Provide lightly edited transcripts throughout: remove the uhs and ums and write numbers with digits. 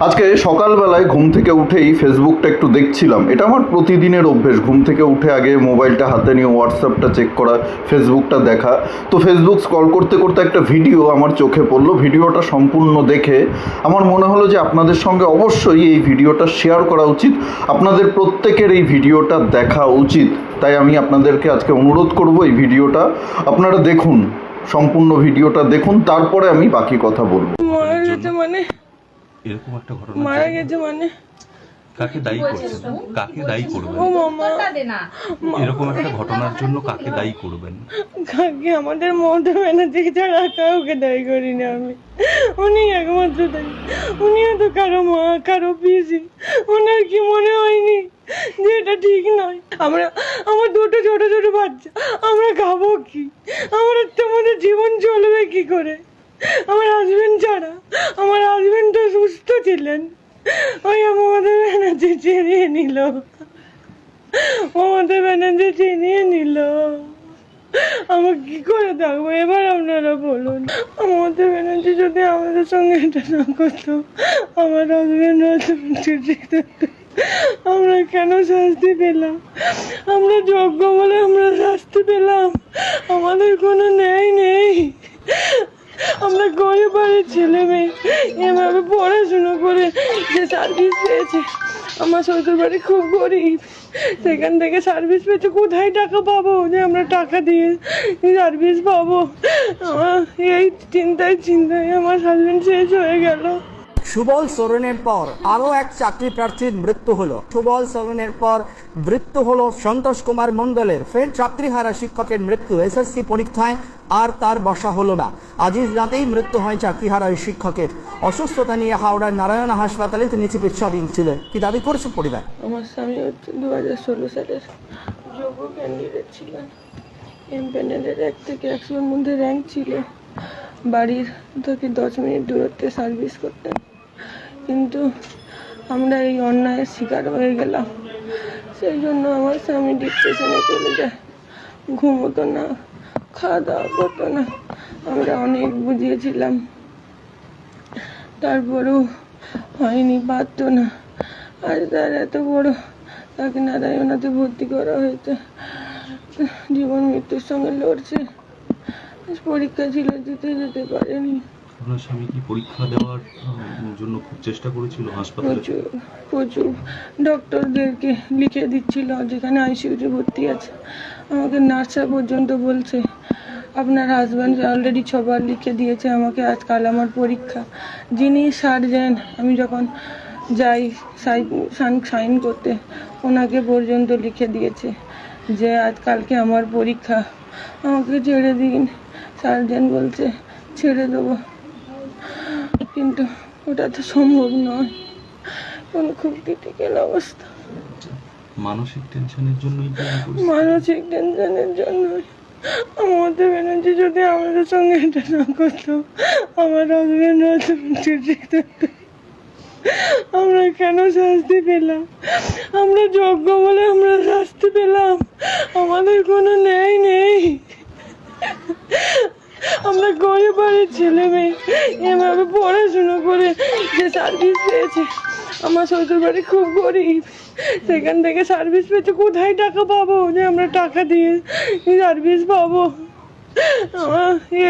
আজকে সকালবেলায় ঘুম থেকে উঠেই ফেসবুকটা একটু দেখছিলাম। এটা আমার প্রতিদিনের অভ্যেস, ঘুম থেকে উঠে আগে মোবাইলটা হাতে নিয়ে হোয়াটসঅ্যাপটা চেক করা, ফেসবুকটা দেখা। তো ফেসবুক স্ক্রল করতে করতে একটা ভিডিও আমার চোখে পড়লো। ভিডিওটা সম্পূর্ণ দেখে আমার মনে হলো যে আপনাদের সঙ্গে অবশ্যই এই ভিডিওটা শেয়ার করা উচিত, আপনাদের প্রত্যেকের এই ভিডিওটা দেখা উচিত। তাই আমি আপনাদেরকে আজকে অনুরোধ করব এই ভিডিওটা আপনারা দেখুন, সম্পূর্ণ ভিডিওটা দেখুন, তারপরে আমি বাকি কথা বলবো। এরকম একটা ঘটনা মারা গেছে মানে কাকে দায়ী করছেন? কাকে দায়ী করবেন? ও মামা এরকম একটা ঘটনার জন্য কাকে দায়ী করবেন? কাকে? আমাদের মমতা ব্যানার্জি ছাড়া কাউকে দায়ী করি না আমি। উনি একমাত্র দায়ী। উনিও তো কারো মা, কারো পিসি। ওনার কি মনে হয়নি যে এটা ঠিক নয়? আমার দুটো ছোট ছোট বাচ্চা, আমরা খাবো কি? আমাদের জীবন চলবে কি করে? আমার হাজবেন্ড ছাড়া, আমার হাজবেন্ড তো সুস্থ ছিলেন, ওই মমতা ব্যানার্জি চিনিয়ে নিল, মমতা ব্যানার্জি চিনিয়ে নিল। আমার কি করে থাকবো এবার? আপনারা বলুন। মমতা ব্যানার্জি যদি আমাদের সঙ্গে এটা না করতো, আমার হাজবেন্ড আমরা কেন শাস্তি পেলাম? আমরা যোগ্য বলে আমরা শাস্তি পেলাম? আমাদের কোনো ন্যায় নেই। আমরা গরিব বাড়ির ছেলে মেয়ে, এভাবে পড়াশুনো করে যে সার্ভিস পেয়েছে। আমার শ্বশুর বাড়ি খুব গরিব, সেখান থেকে সার্ভিস পেয়েছে। কোথায় টাকা পাবো যে আমরা টাকা দিয়ে সার্ভিস পাবো? এই চিন্তায় আমার হাজবেন্ড শেষ হয়ে গেল। সুবল সোরেনের পর আরও এক চাকরি প্রার্থীর মৃত্যু হলো। সুবল সোরেনের পর মৃত্যু হলো সন্তোষ কুমার মণ্ডলের। ফের চাকরিহারা শিক্ষকের মৃত্যু। এসএসসি পরীক্ষায় আর তার বসা হলো না। আজই রাতেই মৃত্যু হয় চাকরিহারা ওই শিক্ষকের। অসুস্থতা নিয়ে হাওড়ার নারায়ণ হাসপাতালে তিনি চিকিৎসাধীন ছিলেন। কি দাবি করেছে পরিবার? আমার স্বামী হচ্ছে 2016 সালের যোগ্য ক্যান্ডিডেট ছিলেন। এমপ্যানেলের 1 থেকে 100-এর মধ্যে র্যাঙ্ক ছিল। বাড়ির থেকে 10 মিনিট দূরত্বে সার্ভিস করতেন। কিন্তু আমরা এই অন্যায়ের শিকার হয়ে গেলাম। সেই জন্য আমার স্বামী ডিপ্রেশনে চলে যায়, ঘুমোতো না, খাওয়া দাওয়া করতো না। আমরা অনেক বুঝিয়েছিলাম, তারপরেও হয়নি, পারতো না। আজ তার এত বড়, তাকে নারায়ণাতে ভর্তি করা হয়েছে, জীবন মৃত্যুর সঙ্গে লড়ছে। পরীক্ষা ছিল, যেতে পারেনি। আপনার স্বামী কি পরীক্ষা দেওয়ার জন্য খুব চেষ্টা করেছিল হাসপাতালে? প্রচুর ডক্টরদেরকে লিখে দিচ্ছিল, যেখানে আইসিইউতে ভর্তি আছে। আমাকে নার্সরা পর্যন্ত বলছে আপনার হাজব্যান্ড অলরেডি 6 বার লিখে দিয়েছে আমাকে, আজকাল আমার পরীক্ষা। যিনি সার্জেন, আমি যখন যাই সাইন করতে, ওনাকে পর্যন্ত লিখে দিয়েছে যে আজকালকে আমার পরীক্ষা, আমাকে ছেড়ে দিন। সার্জেন বলছে ছেড়ে দেবো, কিন্তু ওটা তো সম্ভব নয়। খুব ক্রিটিক্যাল অবস্থা। মানসিক টেনশনের জন্যই মানসিক টেনশনের জন্যই। মমতা ব্যানার্জি যদি আমাদের সঙ্গে এটা না করতো, আমার হাজবেন্ড আমরা কেন শাস্তি পেলাম? আমরা যোগ্য বলে আমরা শাস্তি পেলাম? আমাদের কোনো ন্যায় নেই। আমরা গরিব বাড়ির ছেলে মেয়ে, এভাবে পড়াশুনো করে যে সার্ভিস পেয়েছে। আমার শ্বশুর বাড়ি খুব গরিব, সেখান থেকে সার্ভিস পেয়েছে। কোথায় টাকা পাবো যে আমরা টাকা দিয়ে সার্ভিস পাবো?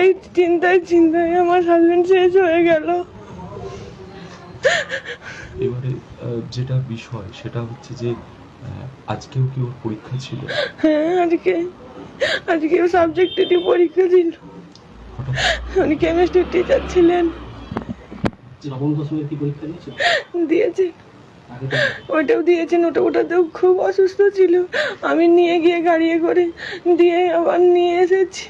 এই চিন্তায় আমার হাজবেন্ড শেষ হয়ে গেল। এবারে যেটা বিষয় সেটা হচ্ছে যে আজকেও কি ওর পরীক্ষা ছিল? হ্যাঁ, আজকেও সাবজেক্টেরই পরীক্ষা ছিল। উনি কেমিস্ট্রি টিচার ছিলেন। দিয়েছে, ওটাও দিয়েছেন। ওটাতেও খুব অসুস্থ ছিল। আমি নিয়ে গিয়ে গাড়িয়ে করে দিয়ে আবার নিয়ে এসেছি।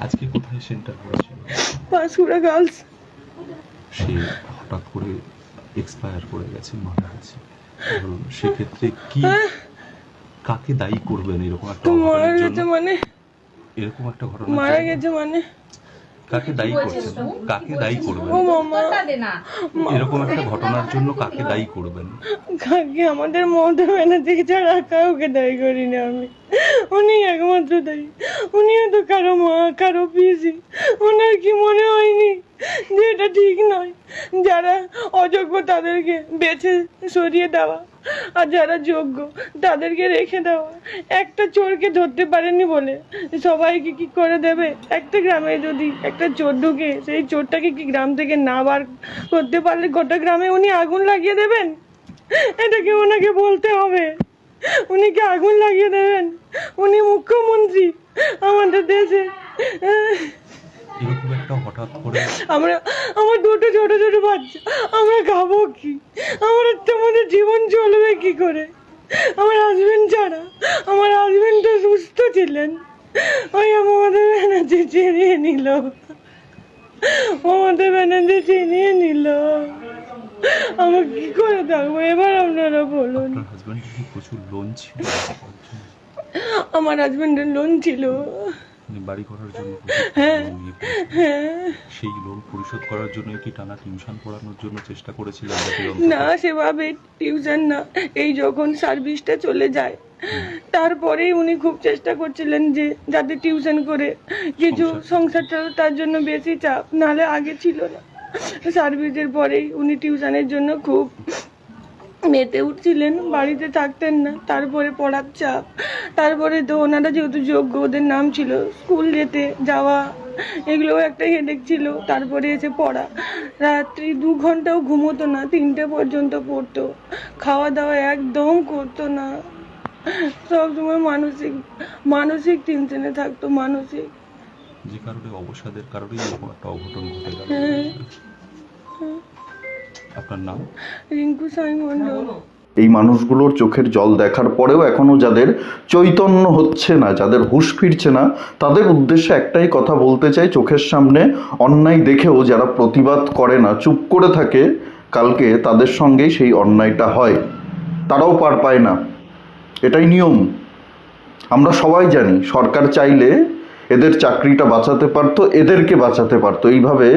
আজকে কোথায় সেন্টার করেছিল? পাঁশকুড়া গার্লস। সে হঠাৎ করে এক্সপায়ার করে গেছে, মারা গেছে। সেক্ষেত্রে কি কাকে দায়ী করবেন এরকম একটা ঘটনার জন্য? মানে এরকম একটা ঘটনা মারা গেছে মানে কাকে দায়ী করছেন, কাকে দায়ী করবেন? ও মামা, এরকম একটা ঘটনার জন্য কাকে দায়ী করবেন? কাকে? আমাদের মমতা ব্যানার্জি ছাড়া কাউকে দায়ী করি না আমি। উনি একমাত্র দায়ী। উনিও তো কারো মা, কারো পিসি। ওনার কি মনে হয়নি যে এটা ঠিক নয়? যারা অযোগ্য তাদেরকে বেছে সরিয়ে দেওয়া, আর যারা যোগ্য তাদেরকে রেখে দেওয়া। একটা চোরকে ধরতে পারেনি বলে সবাইকে কি করে দেবে? একটা গ্রামে যদি একটা চোর ঢুকে, সেই চোরটাকে কি গ্রাম থেকে না বার করতে পারলে গোটা গ্রামে উনি আগুন লাগিয়ে দেবেন? এটাকে ওনাকে বলতে হবে। উনি কি আগুন লাগিয়ে দেবেন? উনি মুখ্যমন্ত্রী আমাদের দেশে। এরকম একটা হঠাৎ করে আমার দুটো ছোট ছোট বাচ্চা, আমরা খাবো কি? আমাদের জীবন চলবে কি করে? আমার হাজবেন্ড ছাড়া, আমার হাজবেন্ড তো সুস্থ ছিলেন, ওই মমতা ব্যানার্জি চিনিয়ে নিল। মমতা ব্যানার্জি চিনিয়ে নিল। আমরা কি করে থাকবো এবার? আপনারা বলুন। আপনার হাজবেন্ডের কি প্রচুর লোন ছিল? আমার হাজবেন্ডের লোন ছিল, মানে বাড়ি করার জন্য হ্যাঁ loan নিয়ে হ্যাঁ। সেই লোন পরিশোধ করার জন্য কি টানা টিউশন পড়ানোর জন্য চেষ্টা করেছিলেন? না, সেভাবে টিউশন না, এই যখন সার্ভিসটা চলে যায় তারপরেই উনি খুব চেষ্টা করছিলেন যে যাতে টিউশন করে কিছু সংসারটা, তার জন্য বেশি চাপ, নাহলে আগে ছিল না। সার্ভিসের পরেই উনি টিউশনের জন্য খুব মেতে উঠছিলেন, বাড়িতে থাকতেন না। তারপরে পড়ার চাপ, তারপরে তো ওনারা যেহেতু যোগ্য, ওদের নাম ছিল, স্কুল যেতে যাওয়া এগুলোও একটা হেডেক ছিল। তারপরে এসে পড়া, রাত্রি 2 ঘন্টাও ঘুমোতো না, 3টে পর্যন্ত পড়তো, খাওয়া দাওয়া একদম করতো না, সবসময় মানসিক টেনশনে থাকতো, মানসিক। যে কারণে অবসাদের কারণেই এরকম একটা অঘটন ঘটে গেল। আপনার নাম? রিঙ্কু সাই মণ্ডল। এই মানুষগুলোর চোখের জল দেখার পরেও এখনো যাদের চৈতন্য হচ্ছে না, যাদের হুঁশ ফিরছে না, তাদের উদ্দেশ্যে একটাই কথা বলতে চাই, চোখের সামনে অন্যায় দেখেও যারা প্রতিবাদ করে না, চুপ করে থাকে, কালকে তাদের সঙ্গেই সেই অন্যায়টা হয়। তারাও পার পায় না, এটাই নিয়ম। আমরা সবাই জানি সরকার চাইলে এদের চাকরিটা বাঁচাতে পারতো, এদেরকে বাঁচাতে পারতো। এইভাবে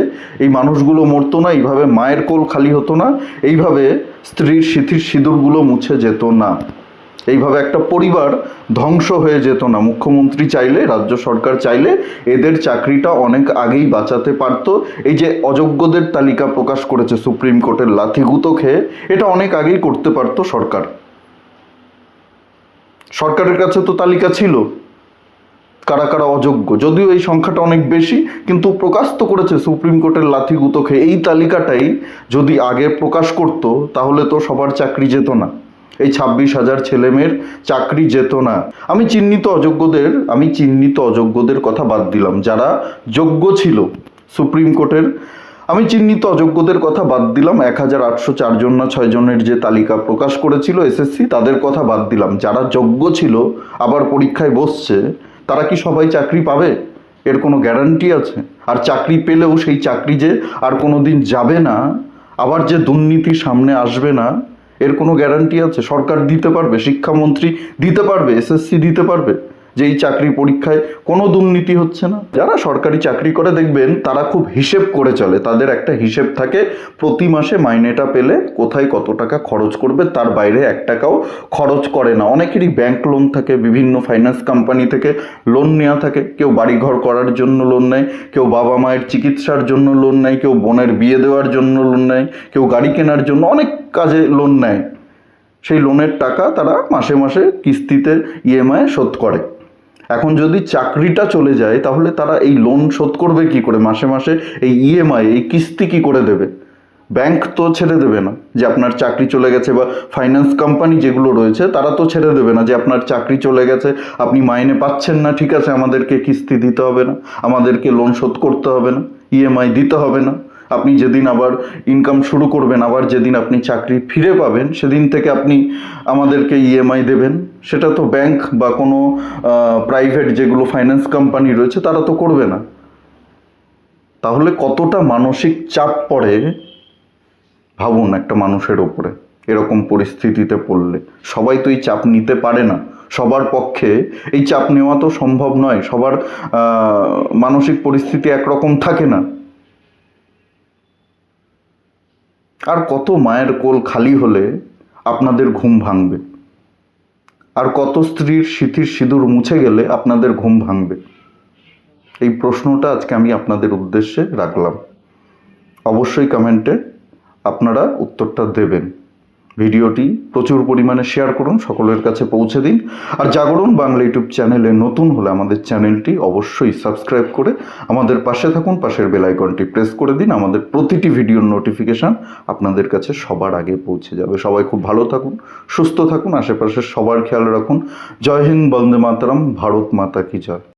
এই মানুষগুলো মরতো না, এইভাবে মায়ের কোল খালি হতো না, এইভাবে স্ত্রীর সিঁথির সিঁদুরগুলো মুছে যেত না, এইভাবে একটা পরিবার ধ্বংস হয়ে যেত না। মুখ্যমন্ত্রী চাইলে, রাজ্য সরকার চাইলে এদের চাকরিটা অনেক আগেই বাঁচাতে পারতো। এই যে অযোগ্যদের তালিকা প্রকাশ করেছে সুপ্রিম কোর্টের লাথিগুঁতো খেয়ে, এটা অনেক আগেই করতে পারতো সরকার। সরকারের কাছে তো তালিকা ছিল কারা কারা অযোগ্য, যদিও এই সংখ্যাটা অনেক বেশি, কিন্তু প্রকাশ তো করেছে সুপ্রিম কোর্টের লাথিগুঁতো খেয়ে। এই তালিকাটাই যদি আগে প্রকাশ করত তাহলে তো সবার চাকরি যেত না, এই 26,000 ছেলেমেয়ের চাকরি যেত না। আমি চিহ্নিত অযোগ্যদের কথা বাদ দিলাম, যারা যোগ্য ছিল সুপ্রিম কোর্টের, আমি চিহ্নিত অযোগ্যদের কথা বাদ দিলাম। 1804 জন না 6 জনের যে তালিকা প্রকাশ করেছিল এসএসসি, তাদের কথা বাদ দিলাম। যারা যোগ্য ছিল আবার পরীক্ষায় বসছে, তারা কি সবাই চাকরি পাবে? এর কোনো গ্যারান্টি আছে? আর চাকরি পেলেও সেই চাকরি যে আর কোনো দিন যাবে না, আবার যে দুর্নীতি সামনে আসবে না, এর কোনো গ্যারান্টি আছে? সরকার দিতে পারবে? শিক্ষামন্ত্রী দিতে পারবে? এসএসসি দিতে পারবে যে এই চাকরি পরীক্ষায় কোনো দুর্নীতি হচ্ছে না? যারা সরকারি চাকরি করে দেখবেন তারা খুব হিসেব করে চলে, তাদের একটা হিসেব থাকে, প্রতি মাসে মাইনেটা পেলে কোথায় কত টাকা খরচ করবে, তার বাইরে 1 টাকাও খরচ করে না। অনেকেরই ব্যাংক লোন থাকে, বিভিন্ন ফাইন্যান্স কোম্পানি থেকে লোন নেওয়া থাকে, কেউ বাড়িঘর করার জন্য লোন নেয়, কেউ বাবা মায়ের চিকিৎসার জন্য লোন নেয়, কেউ বোনের বিয়ে দেওয়ার জন্য লোন নেয়, কেউ গাড়ি কেনার জন্য, অনেক কাজে লোন নেয়। সেই লোনের টাকা তারা মাসে মাসে কিস্তিতে ইএমআই শোধ করে। এখন যদি চাকরিটা চলে যায় তাহলে তারা এই লোন শোধ করবে কি করে? মাসে মাসে এই ইএমআই, এই কিস্তি কি করে দেবে? ব্যাংক তো ছেড়ে দেবে না যে আপনার চাকরি চলে গেছে, বা ফাইন্যান্স কোম্পানি যেগুলো রয়েছে তারা তো ছেড়ে দেবে না যে আপনার চাকরি চলে গেছে, আপনি মাইনে পাচ্ছেন না, ঠিক আছে, আমাদেরকে কিস্তি দিতে হবে না, আমাদেরকে লোন শোধ করতে হবে না, ইএমআই দিতে হবে না। আপনি যেদিন আবার ইনকাম শুরু করবেন, আবার যেদিন আপনি চাকরি ফিরে পাবেন, সেদিন থেকে আপনি আমাদেরকে ইএমআই দেবেন। সেটা তো ব্যাংক বা কোনো প্রাইভেট যেগুলো ফাইন্যান্স কোম্পানি রয়েছে তারা তো করবে না। তাহলে কতটা মানসিক চাপ পড়ে ভাবুন একটা মানুষের ওপরে এরকম পরিস্থিতিতে পড়লে। সবাই তো এই চাপ নিতে পারে না, সবার পক্ষে এই চাপ নেওয়া তো সম্ভব নয়, সবার মানসিক পরিস্থিতি একরকম থাকে না। আর কত মায়ের কোল খালি হলে আপনাদের ঘুম ভাঙবে, আর কত স্ত্রীর সিঁথির সিঁদুর মুছে গেলে আপনাদের ঘুম ভাঙবে? এই প্রশ্নটা আজকে আমি আপনাদের উদ্দেশ্যে রাখলাম। অবশ্যই কমেন্টে আপনারা উত্তরটা দেবেন। ভিডিওটি প্রচুর পরিমাণে শেয়ার করুন, সকলের কাছে পৌঁছে দিন। আর জাগরণ বাংলা ইউটিউব চ্যানেলে নতুন হলে আমাদের চ্যানেলটি অবশ্যই সাবস্ক্রাইব করে আমাদের পাশে থাকুন, পাশের বেল আইকনটি প্রেস করে দিন। আমাদের প্রতিটি ভিডিওর নোটিফিকেশান আপনাদের কাছে সবার আগে পৌঁছে যাবে। সবাই খুব ভালো থাকুন, সুস্থ থাকুন, আশেপাশের সবার খেয়াল রাখুন। জয় হিন্দ, বন্দে মাতরম, ভারত মাতা কি জয়।